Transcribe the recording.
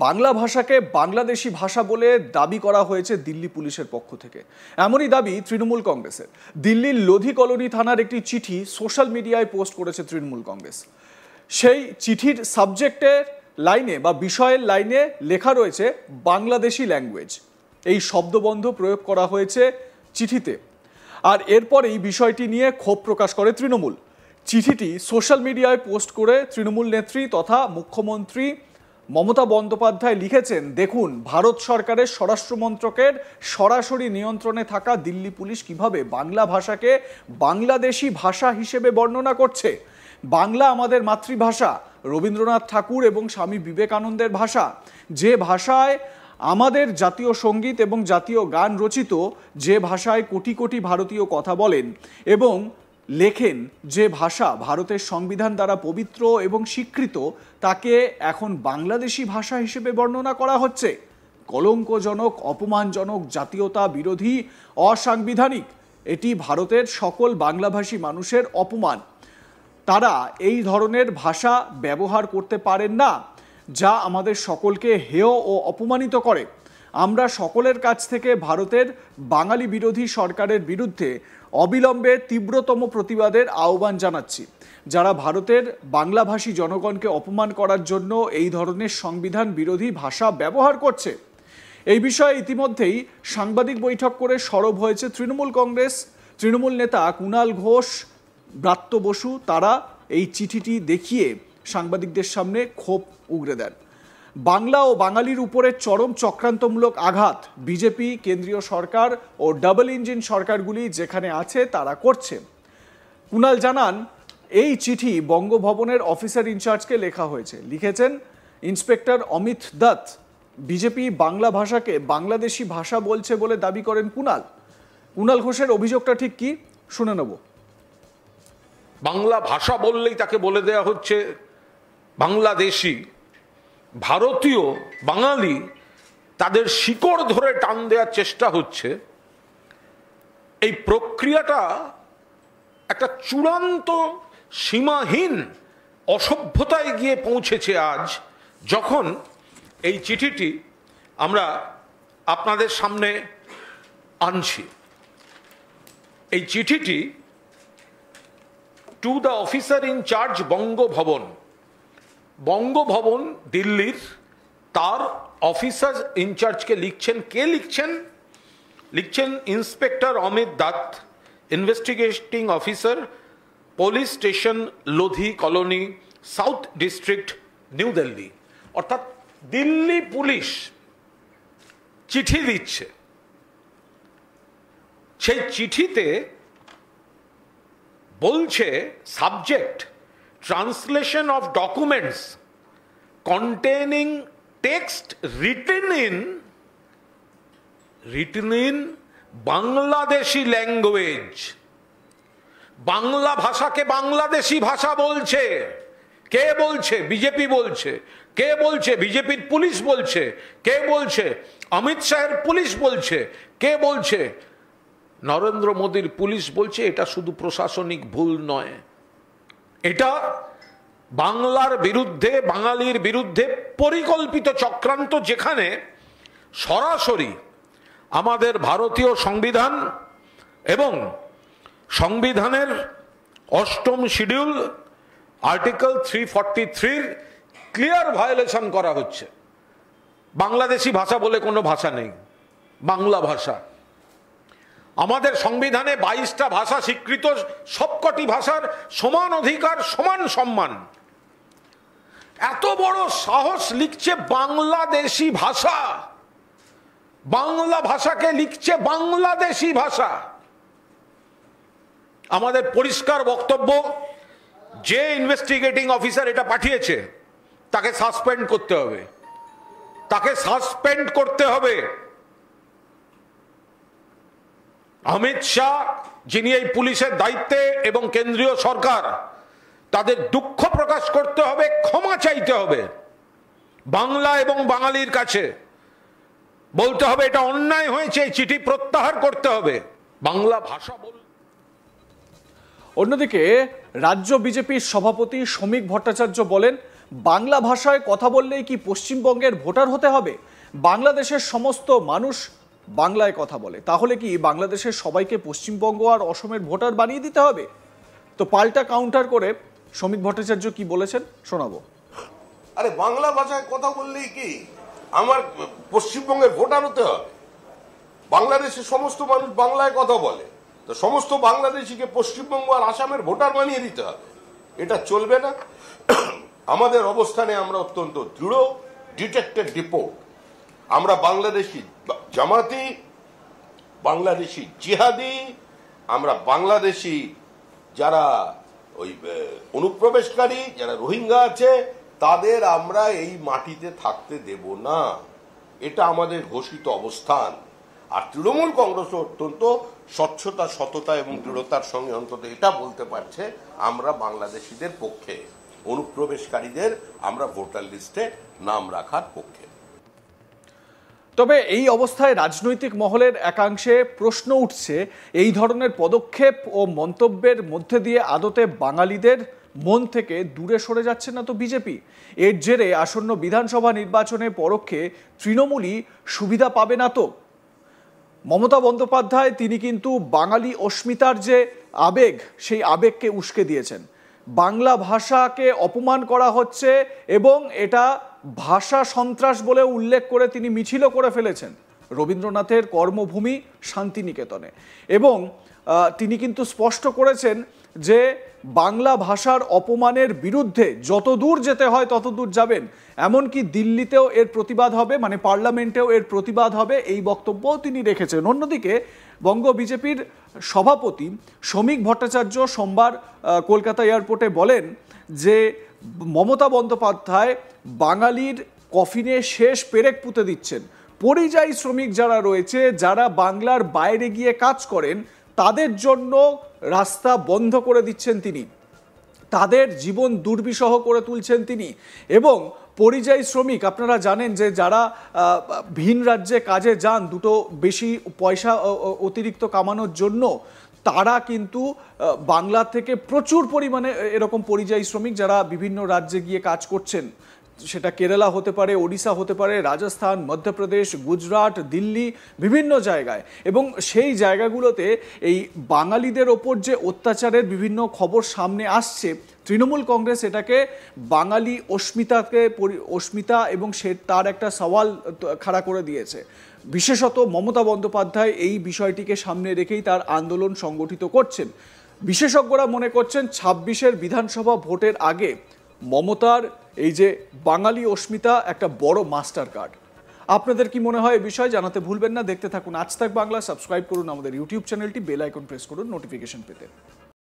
বাংলা ভাষাকে বাংলাদেশি ভাষা বলে দাবি করা হয়েছে দিল্লি পুলিশের পক্ষ থেকে। এমনই দাবি তৃণমূল কংগ্রেসের। দিল্লির লোধি কলোনি থানার একটি চিঠি সোশ্যাল মিডিয়ায় পোস্ট করেছে তৃণমূল কংগ্রেস। সেই চিঠির সাবজেক্টের লাইনে বা বিষয়ের লাইনে লেখা রয়েছে বাংলাদেশি ল্যাঙ্গুয়েজ। এই শব্দবন্ধ প্রয়োগ করা হয়েছে চিঠিতে। আর এরপরেই বিষয়টি নিয়ে ক্ষোভ প্রকাশ করে তৃণমূল। চিঠিটি সোশ্যাল মিডিয়ায় পোস্ট করে তৃণমূল নেত্রী তথা মুখ্যমন্ত্রী মমতা বন্দ্যোপাধ্যায় লিখেছেন, দেখুন ভারত সরকারের স্বরাষ্ট্র মন্ত্রকের সরাসরি নিয়ন্ত্রণে থাকা দিল্লি পুলিশ কিভাবে বাংলা ভাষাকে বাংলাদেশি ভাষা হিসেবে বর্ণনা করছে। বাংলা আমাদের মাতৃভাষা, রবীন্দ্রনাথ ঠাকুর এবং স্বামী বিবেকানন্দের ভাষা, যে ভাষায় আমাদের জাতীয় সঙ্গীত এবং জাতীয় গান রচিত, যে ভাষায় কোটি কোটি ভারতীয় কথা বলেন এবং লেখেন, যে ভাষা ভারতের সংবিধান দ্বারা পবিত্র এবং স্বীকৃত, তাকে এখন বাংলাদেশি ভাষা হিসেবে বর্ণনা করা হচ্ছে। কলঙ্কজনক, অপমানজনক, জাতীয়তা বিরোধী, অসাংবিধানিক। এটি ভারতের সকল বাংলাভাষী মানুষের অপমান। তারা এই ধরনের ভাষা ব্যবহার করতে পারেন না, যা আমাদের সকলকে হেয় ও অপমানিত করে। আমরা সকলের কাছ থেকে ভারতের বাঙালি বিরোধী সরকারের বিরুদ্ধে অবিলম্বে তীব্রতম প্রতিবাদের আহ্বান জানাচ্ছি। যারা ভারতের বাংলাভাষী জনগণকে অপমান করার জন্য এই ধরনের সংবিধান বিরোধী ভাষা ব্যবহার করছে। এই বিষয়ে ইতিমধ্যেই সাংবাদিক বৈঠক করে সরব হয়েছে তৃণমূল কংগ্রেস। তৃণমূল নেতা কুণাল ঘোষ, ব্রাত্য বসু তারা এই চিঠিটি দেখিয়ে সাংবাদিকদের সামনে ক্ষোভ উগরে দেন। বাংলা ও বাঙালির উপরে চরম চক্রান্তমূলক আঘাত বিজেপি, কেন্দ্রীয় সরকার ও ডাবল ইঞ্জিন সরকারগুলি যেখানে আছে তারা করছে। কুণাল জানান, এই চিঠি বঙ্গভবনের অফিসার ইনচার্জকে লেখা হয়েছে। লিখেছেন ইন্সপেক্টর অমিত দত্ত। বিজেপি বাংলা ভাষাকে বাংলাদেশি ভাষা বলছে বলে দাবি করেন কুণাল। কুণাল ঘোষের অভিযোগটা ঠিক কি, শুনে নেব। বাংলা ভাষা বললেই তাকে বলে দেয়া হচ্ছে বাংলাদেশি। ভারতীয় বাঙালি তাদের শিকড় ধরে টান দেওয়ার চেষ্টা হচ্ছে। এই প্রক্রিয়াটা একটা চূড়ান্ত সীমাহীন অসভ্যতায় গিয়ে পৌঁছেছে আজ, যখন এই চিঠিটি আমরা আপনাদের সামনে আনছি। এই চিঠিটি to the officer in charge Banga Bhavan, Banga Bhavan দিল্লির, তার অফিসার ইনচার্জকে লিখছেন। কে লিখছেন? লিখছেন inspector Amit Dutta, investigating officer, police station Lodhi colony, south district, New Delhi. অর্থাৎ দিল্লি পুলিশ চিঠি দিচ্ছে। সেই চিঠিতে বলছে subject translation of documents containing text written in Bangladeshi language। Bangla ভাষাকে বাংলাদেশি ভাষা বলছে। কে বলছে? বিজেপি বলছে। কে বলছে? বিজেপির পুলিশ বলছে। কে বলছে? অমিত শাহের পুলিশ বলছে। কে বলছে? নরেন্দ্র মোদীর পুলিশ বলছে। এটা শুধু প্রশাসনিক ভুল নয়, এটা বাংলার বিরুদ্ধে, বাঙালির বিরুদ্ধে পরিকল্পিত চক্রান্ত, যেখানে সরাসরি আমাদের ভারতীয় সংবিধান এবং সংবিধানের 8ম শিডিউল আর্টিকেল 343 ক্লিয়ার ভায়োলেশন করা হচ্ছে। বাংলাদেশি ভাষা বলে কোনো ভাষা নেই, বাংলা ভাষা। আমাদের সংবিধানে 22টা ভাষা স্বীকৃত, সবকটি ভাষার সমান অধিকার, সমান সম্মান। এত বড় সাহস, লিখছে বাংলাদেশি ভাষা, বাংলা ভাষাকে লিখছে বাংলাদেশি ভাষা। আমাদের পরিষ্কার বক্তব্য, যে ইনভেস্টিগেটিং অফিসার এটা পাঠিয়েছে তাকে সাসপেন্ড করতে হবে, তাকে সাসপেন্ড করতে হবে। অমিত শাহ, যিনি এই পুলিশের দায়িত্বে, এবং কেন্দ্রীয় সরকার, তাদের দুঃখ প্রকাশ করতে হবে, ক্ষমা চাইতে হবে বাংলা এবং বাঙালির কাছে। বলতে হবে এটা অন্যায় হয়েছে, এই চিঠি প্রত্যাহার করতে হবে। বাংলা ভাষা বল। অন্যদিকে রাজ্য বিজেপির সভাপতি শ্রমিক ভট্টাচার্য বলেন, বাংলা ভাষায় কথা বললেই কি পশ্চিমবঙ্গের ভোটার হতে হবে? বাংলাদেশের সমস্ত মানুষ বাংলায় কথা বলে, তাহলে কি বাংলাদেশের সবাইকে পশ্চিমবঙ্গ আর অসমের ভোটার বানিয়ে দিতে হবে? তো পাল্টা কাউন্টার করে সমীক ভট্টাচার্য কি বলেছেন শোনাবো। আরে বাংলা ভাষায় কথা বললেই কি আমার পশ্চিমবঙ্গের ভোটার হতে হবে? বাংলাদেশের সমস্ত মানুষ বাংলায় কথা বলে, তো সমস্ত বাংলাদেশিকে পশ্চিমবঙ্গ আর আসামের ভোটার বানিয়ে দিতে হবে? এটা চলবে না। আমাদের অবস্থানে আমরা অত্যন্ত দৃঢ়, ডিটেক্টেড রিপোর্ট। আমরা বাংলাদেশি জামাতি, বাংলাদেশি জিহাদি, আমরা বাংলাদেশি যারা ওই অনুপ্রবেশকারী, যারা রোহিঙ্গা আছে, তাদের আমরা এই মাটিতে থাকতে দেব না। এটা আমাদের ঘোষিত অবস্থান। আর তৃণমূল কংগ্রেস অত্যন্ত স্বচ্ছতা, সততা এবং দৃঢ়তার সঙ্গে অন্তত এটা বলতে পারছে আমরা বাংলাদেশিদের পক্ষে, অনুপ্রবেশকারীদের আমরা ভোটার লিস্টে নাম রাখার পক্ষে। তবে এই অবস্থায় রাজনৈতিক মহলের একাংশে প্রশ্ন উঠছে, এই ধরনের পদক্ষেপ ও মন্তব্যের মধ্যে দিয়ে আদতে বাঙালিদের মন থেকে দূরে সরে যাচ্ছে না তো বিজেপি? এর জেরে আসন্ন বিধানসভা নির্বাচনে পরোক্ষে তৃণমূলই সুবিধা পাবে না তো? মমতা বন্দ্যোপাধ্যায় তিনি কিন্তু বাঙালি অস্মিতার যে আবেগ, সেই আবেগকে উস্কে দিয়েছেন। বাংলা ভাষাকে অপমান করা হচ্ছে এবং এটা ভাষা সন্ত্রাস বলে উল্লেখ করে তিনি মিছিলও করে ফেলেছেন রবীন্দ্রনাথের কর্মভূমি শান্তিনিকেতনে। এবং তিনি কিন্তু স্পষ্ট করেছেন যে বাংলা ভাষার অপমানের বিরুদ্ধে যত দূর যেতে হয় তত দূর যাবেন, এমনকি দিল্লিতেও এর প্রতিবাদ হবে, মানে পার্লামেন্টেও এর প্রতিবাদ হবে, এই বক্তব্যও তিনি রেখেছেন। অন্যদিকে বঙ্গ বিজেপির সভাপতি সমীক ভট্টাচার্য সোমবার কলকাতা এয়ারপোর্টে বলেন যে মমতা বন্দ্যোপাধ্যায় বাঙালির কফিনে শেষ পেরেক পুঁতে দিচ্ছেন। পরিযায়ী শ্রমিক যারা রয়েছে, যারা বাংলার বাইরে গিয়ে কাজ করেন, তাদের জন্য রাস্তা বন্ধ করে দিচ্ছেন তিনি, তাদের জীবন দুর্বিষহ করে তুলছেন তিনি। এবং পরিযায়ী শ্রমিক, আপনারা জানেন যে যারা ভিন রাজ্যে কাজে যান দুটো বেশি পয়সা অতিরিক্ত কামানোর জন্য, তারা কিন্তু বাংলা থেকে প্রচুর পরিমাণে এরকম পরিযায়ী শ্রমিক যারা বিভিন্ন রাজ্যে গিয়ে কাজ করছেন, সেটা কেরালা হতে পারে, ওড়িশা হতে পারে, রাজস্থান, মধ্যপ্রদেশ, গুজরাট, দিল্লি, বিভিন্ন জায়গায়। এবং সেই জায়গাগুলোতে এই বাঙালিদের ওপর যে অত্যাচারের বিভিন্ন খবর সামনে আসছে, তৃণমূল কংগ্রেস এটাকে বাঙালি অস্মিতা এবং সে তার একটা সওয়াল খাড়া করে দিয়েছে। বিশেষত মমতা বন্দ্যোপাধ্যায় এই বিষয়টিকে সামনে রেখেই তার আন্দোলন সংগঠিত করছেন। বিশেষজ্ঞরা মনে করছেন 26-এর বিধানসভা ভোটের আগে মমতার এই যে বাঙালি অস্মিতা একটা বড় মাস্টার কার্ড। আপনাদের কি মনে হয় এই বিষয়ে জানাতে ভুলবেন না। দেখতে থাকুন আজ তাক বাংলা, সাবস্ক্রাইব করুন আমাদের ইউটিউব চ্যানেলটি, বেল আইকন প্রেস করুন নোটিফিকেশন পেতে।